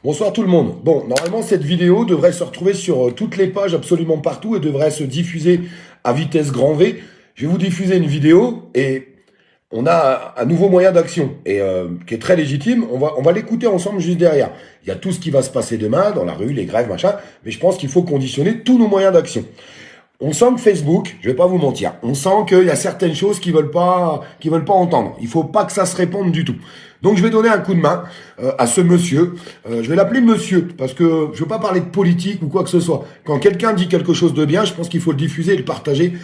Bonsoir tout le monde. Bon, normalement cette vidéo devrait se retrouver sur toutes les pages absolument partout et devrait se diffuser à vitesse grand V. Je vais vous diffuser une vidéo et on a un nouveau moyen d'action et qui est très légitime. On va l'écouter ensemble juste derrière. Il y a tout ce qui va se passer demain dans la rue, les grèves, machin, mais je pense qu'il faut conditionner tous nos moyens d'action. On sent que Facebook, je vais pas vous mentir, on sent qu'il y a certaines choses qu'ils veulent pas entendre. Il faut pas que ça se réponde du tout. Donc je vais donner un coup de main à ce monsieur. Je vais l'appeler monsieur parce que je veux pas parler de politique ou quoi que ce soit. Quand quelqu'un dit quelque chose de bien, je pense qu'il faut le diffuser et le partager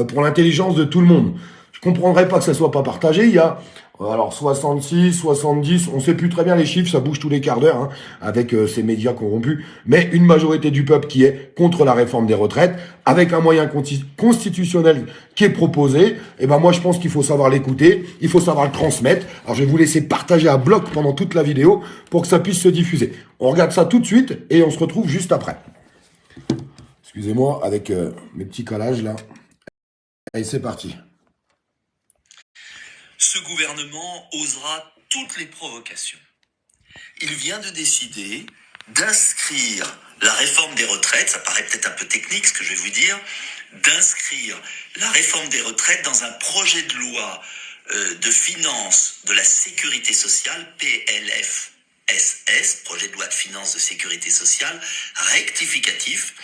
pour l'intelligence de tout le monde. Je comprendrais pas que ça soit pas partagé. Il y a alors 66, 70, on sait plus très bien les chiffres, ça bouge tous les quarts d'heure hein, avec ces médias corrompus, mais une majorité du peuple qui est contre la réforme des retraites, avec un moyen constitutionnel qui est proposé, et ben moi je pense qu'il faut savoir l'écouter, il faut savoir le transmettre. Alors je vais vous laisser partager à bloc pendant toute la vidéo pour que ça puisse se diffuser. On regarde ça tout de suite et on se retrouve juste après. Excusez-moi avec mes petits calages là. Allez, c'est parti. Ce gouvernement osera toutes les provocations. Il vient de décider d'inscrire la réforme des retraites, ça paraît peut-être un peu technique ce que je vais vous dire, d'inscrire la réforme des retraites dans un projet de loi de finances de la sécurité sociale, PLFSS, projet de loi de finances de sécurité sociale, rectificatif,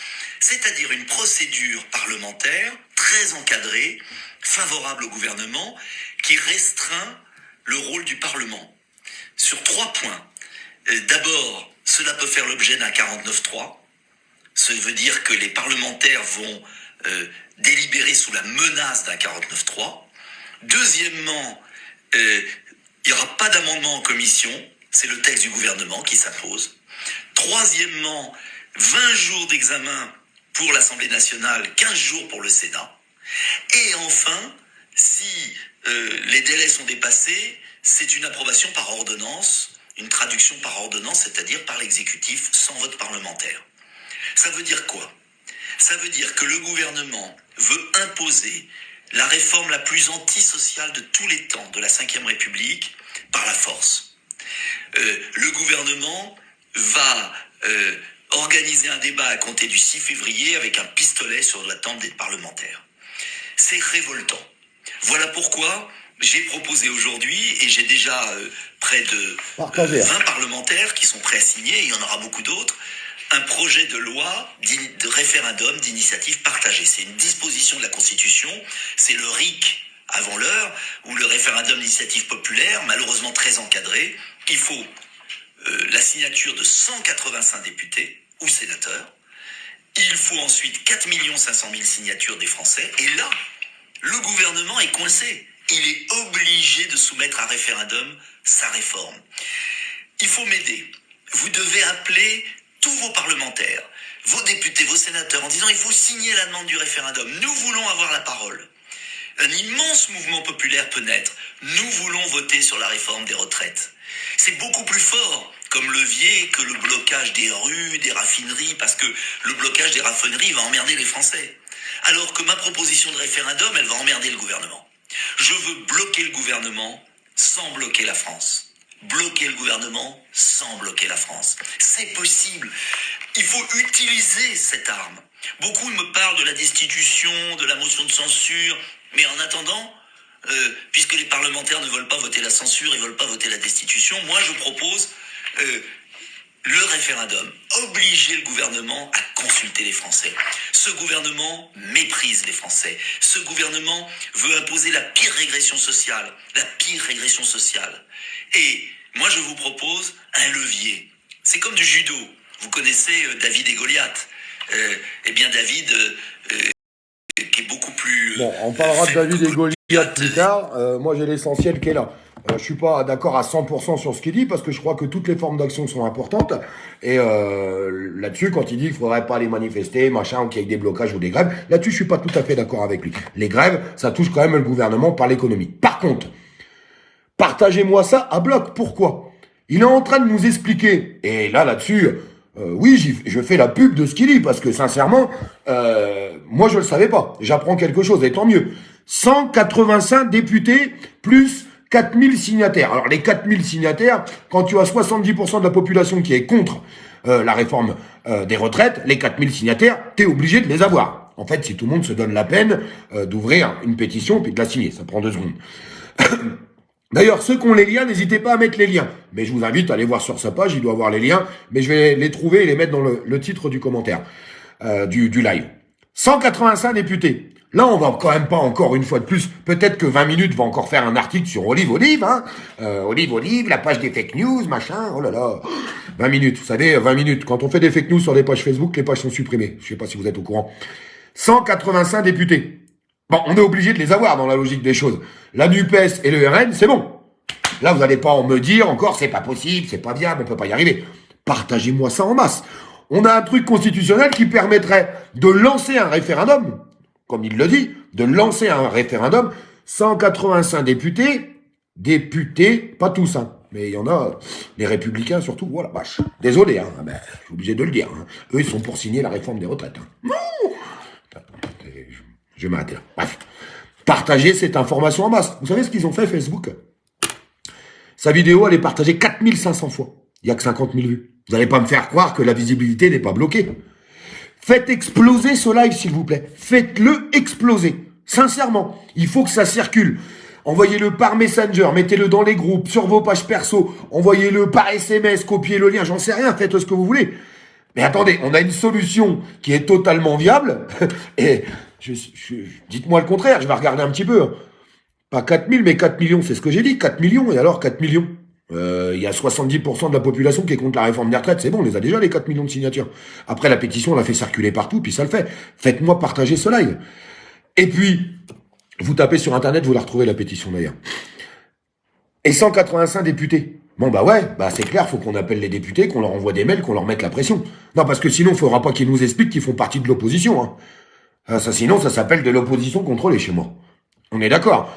c'est-à-dire une procédure parlementaire très encadrée, favorable au gouvernement, qui restreint le rôle du Parlement sur 3 points. D'abord, cela peut faire l'objet d'un 49.3. Ça veut dire que les parlementaires vont délibérer sous la menace d'un 49.3. Deuxièmement, il n'y aura pas d'amendement en commission. C'est le texte du gouvernement qui s'impose. Troisièmement, 20 jours d'examen pour l'Assemblée nationale, 15 jours pour le Sénat. Et enfin, si les délais sont dépassés, c'est une approbation par ordonnance, une traduction par ordonnance, c'est-à-dire par l'exécutif sans vote parlementaire. Ça veut dire quoi? Ça veut dire que le gouvernement veut imposer la réforme la plus antisociale de tous les temps de la Ve République par la force. Le gouvernement va organiser un débat à compter du 6 février avec un pistolet sur la tempe des parlementaires. C'est révoltant. Voilà pourquoi j'ai proposé aujourd'hui, et j'ai déjà près de 20 parlementaires qui sont prêts à signer, et il y en aura beaucoup d'autres, un projet de loi de référendum d'initiative partagée. C'est une disposition de la Constitution, c'est le RIC avant l'heure, ou le référendum d'initiative populaire, malheureusement très encadré. Il faut la signature de 185 députés ou sénateurs. Il faut ensuite 4 500 000 signatures des Français. Et là, le gouvernement est coincé. Il est obligé de soumettre à référendum sa réforme. Il faut m'aider. Vous devez appeler tous vos parlementaires, vos députés, vos sénateurs, en disant il faut signer la demande du référendum. Nous voulons avoir la parole. Un immense mouvement populaire peut naître. Nous voulons voter sur la réforme des retraites. C'est beaucoup plus fort comme levier que le blocage des rues, des raffineries, parce que le blocage des raffineries va emmerder les Français. Alors que ma proposition de référendum, elle va emmerder le gouvernement. Je veux bloquer le gouvernement sans bloquer la France. Bloquer le gouvernement sans bloquer la France. C'est possible. Il faut utiliser cette arme. Beaucoup me parlent de la destitution, de la motion de censure, mais en attendant, puisque les parlementaires ne veulent pas voter la censure, ils ne veulent pas voter la destitution, moi je propose le référendum, obliger le gouvernement à consulter les Français. Ce gouvernement méprise les Français. Ce gouvernement veut imposer la pire régression sociale. Et moi, je vous propose un levier. C'est comme du judo. Vous connaissez David et Goliath. Eh bien, David, qui est beaucoup plus... Bon, on parlera de David et Goliath plus tard. Moi, j'ai l'essentiel qui est là. Je suis pas d'accord à 100% sur ce qu'il dit parce que je crois que toutes les formes d'action sont importantes. Et là-dessus, quand il dit qu'il faudrait pas aller manifester, machin, ou qu'il y ait des blocages ou des grèves, là-dessus, je suis pas tout à fait d'accord avec lui. Les grèves, ça touche quand même le gouvernement par l'économie. Par contre, partagez-moi ça à bloc. Pourquoi? Il est en train de nous expliquer. Et là-dessus, oui, je fais la pub de ce qu'il dit parce que sincèrement, moi, je le savais pas. J'apprends quelque chose et tant mieux. 185 députés plus 4000 signataires. Alors les 4000 signataires, quand tu as 70% de la population qui est contre la réforme des retraites, les 4000 signataires, t'es obligé de les avoir. En fait, si tout le monde se donne la peine d'ouvrir une pétition puis de la signer, ça prend 2 secondes. D'ailleurs, ceux qui ont les liens, n'hésitez pas à mettre les liens. Mais je vous invite à aller voir sur sa page, il doit avoir les liens. Mais je vais les trouver et les mettre dans le titre du commentaire du live. 185 députés. Là, on va quand même pas encore une fois de plus. Peut-être que 20 minutes va encore faire un article sur Olive, hein. Olive, la page des fake news, machin. Oh là là. 20 minutes. Vous savez, 20 minutes. Quand on fait des fake news sur des pages Facebook, les pages sont supprimées. Je sais pas si vous êtes au courant. 185 députés. Bon, on est obligé de les avoir dans la logique des choses. La NUPES et le RN, c'est bon. Là, vous n'allez pas me dire encore, c'est pas possible, c'est pas viable, on peut pas y arriver. Partagez-moi ça en masse. On a un truc constitutionnel qui permettrait de lancer un référendum, comme il le dit, de lancer un référendum. 185 députés, pas tous, hein, mais il y en a, les républicains surtout, voilà, vache. Désolé, hein, ben, je suis obligé de le dire. Hein. Eux, ils sont pour signer la réforme des retraites. Hein. Non. Je vais m'arrêter là. Bref. Partagez cette information en masse. Vous savez ce qu'ils ont fait, Facebook? Sa vidéo, elle est partagée 4500 fois. Il n'y a que 50 000 vues. Vous n'allez pas me faire croire que la visibilité n'est pas bloquée. Faites exploser ce live, s'il vous plaît. Faites-le exploser. Sincèrement, il faut que ça circule. Envoyez-le par Messenger, mettez-le dans les groupes, sur vos pages perso, envoyez-le par SMS, copiez le lien, j'en sais rien, faites ce que vous voulez. Mais attendez, on a une solution qui est totalement viable, et dites-moi le contraire, je vais regarder un petit peu. Pas 4000, mais 4 millions, c'est ce que j'ai dit, 4 millions, et alors 4 millions. Il y a 70% de la population qui est contre la réforme des retraites, c'est bon, on les a déjà les 4 millions de signatures. Après la pétition, on l'a fait circuler partout, puis ça le fait. Faites-moi partager ce live. Et puis, vous tapez sur internet, vous la retrouvez la pétition d'ailleurs. Et 185 députés. Bon bah ouais, bah c'est clair, faut qu'on appelle les députés, qu'on leur envoie des mails, qu'on leur mette la pression. Non, parce que sinon, il faudra pas qu'ils nous expliquent qu'ils font partie de l'opposition. Hein. Ça, sinon, ça s'appelle de l'opposition contrôlée chez moi. On est d'accord.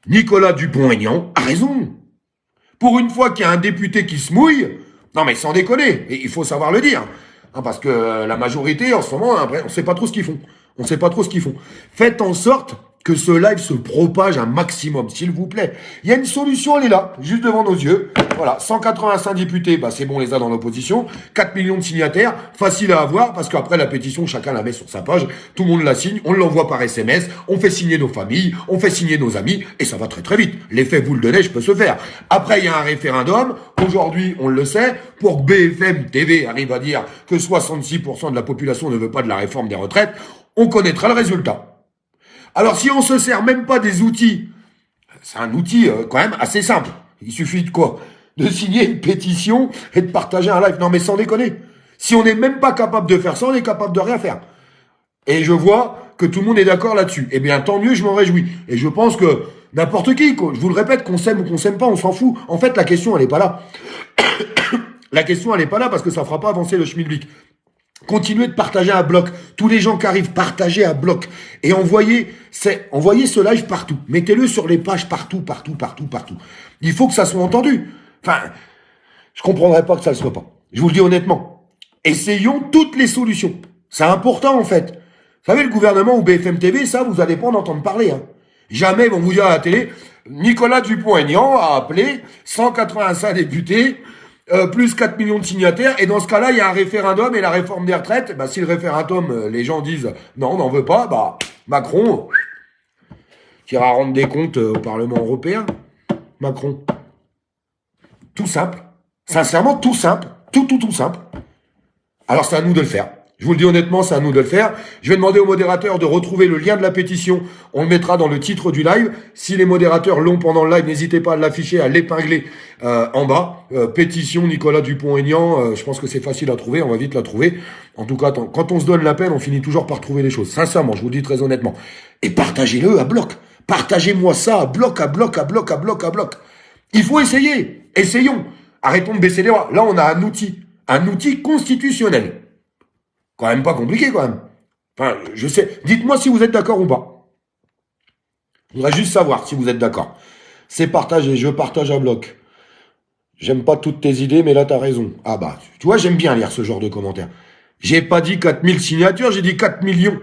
Nicolas Dupont-Aignan a raison. Pour une fois qu'il y a un député qui se mouille, non mais sans déconner, et il faut savoir le dire. Hein, parce que la majorité, en ce moment, après, on sait pas trop ce qu'ils font. On sait pas trop ce qu'ils font. Faites en sorte que ce live se propage un maximum, s'il vous plaît. Il y a une solution, elle est là, juste devant nos yeux. Voilà, 185 députés, bah c'est bon, on les a dans l'opposition. 4 millions de signataires, facile à avoir, parce qu'après la pétition, chacun la met sur sa page, tout le monde la signe, on l'envoie par SMS, on fait signer nos familles, on fait signer nos amis, et ça va très très vite. L'effet boule de neige peut se faire. Après, il y a un référendum. Aujourd'hui, on le sait, pour que BFM TV arrive à dire que 66% de la population ne veut pas de la réforme des retraites, on connaîtra le résultat. Alors, si on se sert même pas des outils, c'est un outil quand même assez simple. Il suffit de quoi? De signer une pétition et de partager un live. Non, mais sans déconner. Si on n'est même pas capable de faire ça, on est capable de rien faire. Et je vois que tout le monde est d'accord là-dessus. Eh bien, tant mieux, je m'en réjouis. Et je pense que n'importe qui, je vous le répète, qu'on s'aime ou qu'on s'aime pas, on s'en fout. En fait, la question, elle est pas là. La question, elle est pas là parce que ça fera pas avancer le schmilblick. Continuez de partager à bloc. Tous les gens qui arrivent, partagez à bloc. Et envoyez ce live partout. Mettez-le sur les pages partout. Il faut que ça soit entendu. Enfin, je comprendrais pas que ça le soit pas. Je vous le dis honnêtement. Essayons toutes les solutions. C'est important, en fait. Vous savez, le gouvernement ou BFM TV, ça, vous allez pas en entendre parler, hein. Jamais ils vont vous dire à la télé, Nicolas Dupont-Aignan a appelé 185 députés, plus 4 millions de signataires, et dans ce cas-là, il y a un référendum et la réforme des retraites, bah, si le référendum, les gens disent, non, on n'en veut pas, bah, Macron, qui ira rendre des comptes au Parlement européen. Macron. Tout simple. Sincèrement, tout simple. Tout simple. Alors, c'est à nous de le faire. Je vous le dis honnêtement, c'est à nous de le faire. Je vais demander aux modérateurs de retrouver le lien de la pétition. On le mettra dans le titre du live. Si les modérateurs l'ont pendant le live, n'hésitez pas à l'afficher, à l'épingler en bas. Pétition Nicolas Dupont-Aignan. Je pense que c'est facile à trouver. On va vite la trouver. En tout cas, quand on se donne la peine, on finit toujours par trouver les choses. Sincèrement, je vous le dis très honnêtement. Et partagez-le à bloc. Partagez-moi ça à bloc. Il faut essayer. Essayons. Arrêtons de baisser les bras. Là, on a un outil constitutionnel. Quand même pas compliqué, quand même. Enfin, je sais. Dites-moi si vous êtes d'accord ou pas. Je voudrais juste savoir si vous êtes d'accord. C'est partagé, je partage à bloc. J'aime pas toutes tes idées, mais là, t'as raison. Ah bah, tu vois, j'aime bien lire ce genre de commentaires. J'ai pas dit 4000 signatures, j'ai dit 4 millions.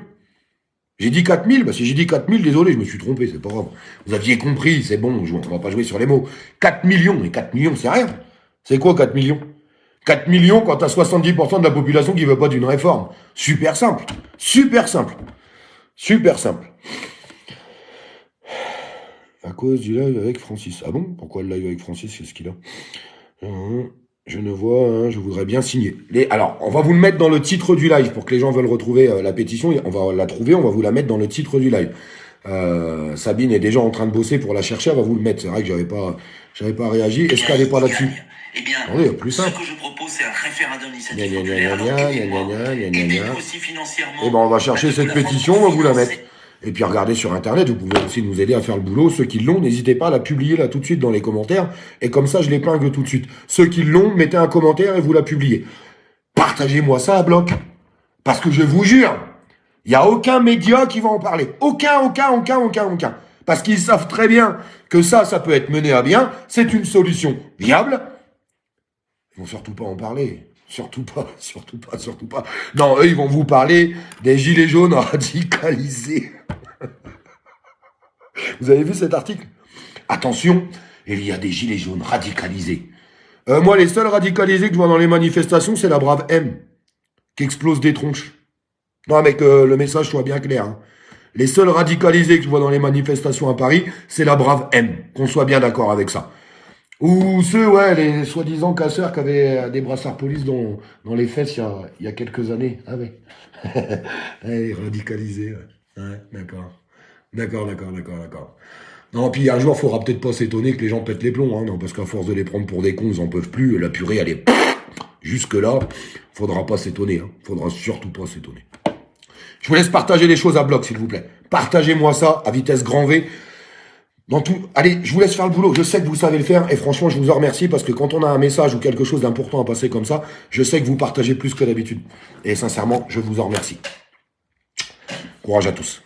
J'ai dit 4000, bah si j'ai dit 4000, désolé, je me suis trompé, c'est pas grave. Vous aviez compris, c'est bon, on va pas jouer sur les mots. 4 millions, mais 4 millions, c'est rien. C'est quoi 4 millions? 4 millions quand t'as 70% de la population qui veut pas d'une réforme. Super simple. Super simple. Super simple. À cause du live avec Francis. Ah bon? Pourquoi le live avec Francis? Qu'est-ce qu'il a? Je ne vois, hein, je voudrais bien signer. Alors, on va vous le mettre dans le titre du live pour que les gens veulent retrouver la pétition. On va la trouver, on va vous la mettre dans le titre du live. Sabine est déjà en train de bosser pour la chercher, elle va vous le mettre. C'est vrai que j'avais pas réagi. Est-ce qu'elle n'est pas là-dessus? Eh bien, attendez, plus simple. Ce que je propose, c'est un référendum d'initiative populaire. Aidez-nous aussi financièrement. Eh ben, on va chercher cette pétition, on va vous la mettre. Et puis regardez sur Internet, vous pouvez aussi nous aider à faire le boulot. Ceux qui l'ont, n'hésitez pas à la publier là tout de suite dans les commentaires. Et comme ça, je l'épingle tout de suite. Ceux qui l'ont, mettez un commentaire et vous la publiez. Partagez-moi ça à bloc. Parce que je vous jure, il n'y a aucun média qui va en parler. Aucun. Parce qu'ils savent très bien que ça peut être mené à bien. C'est une solution viable. Ils vont surtout pas en parler. Surtout pas. Non, eux, ils vont vous parler des gilets jaunes radicalisés. Vous avez vu cet article? Attention, il y a des gilets jaunes radicalisés. Moi, les seuls radicalisés que je vois dans les manifestations, c'est la brave M, qui explose des tronches. Non, mais que le message soit bien clair. Hein. Les seuls radicalisés que je vois dans les manifestations à Paris, c'est la brave M, qu'on soit bien d'accord avec ça. Ou ceux, ouais, les soi-disant casseurs qui avaient des brassards police dans les fesses il y a quelques années. Ah ouais. Ouais, radicalisés, ouais. Ouais, d'accord. Non, puis un jour, il faudra peut-être pas s'étonner que les gens pètent les plombs, hein, non, parce qu'à force de les prendre pour des cons, ils en peuvent plus, la purée, elle est... Jusque-là, faudra pas s'étonner, hein. Faudra surtout pas s'étonner. Je vous laisse partager les choses à bloc, s'il vous plaît. Partagez-moi ça à vitesse grand V. Dans tout, allez, je vous laisse faire le boulot. Je sais que vous savez le faire et franchement, je vous en remercie parce que quand on a un message ou quelque chose d'important à passer comme ça, je sais que vous partagez plus que d'habitude. Et sincèrement, je vous en remercie. Courage à tous.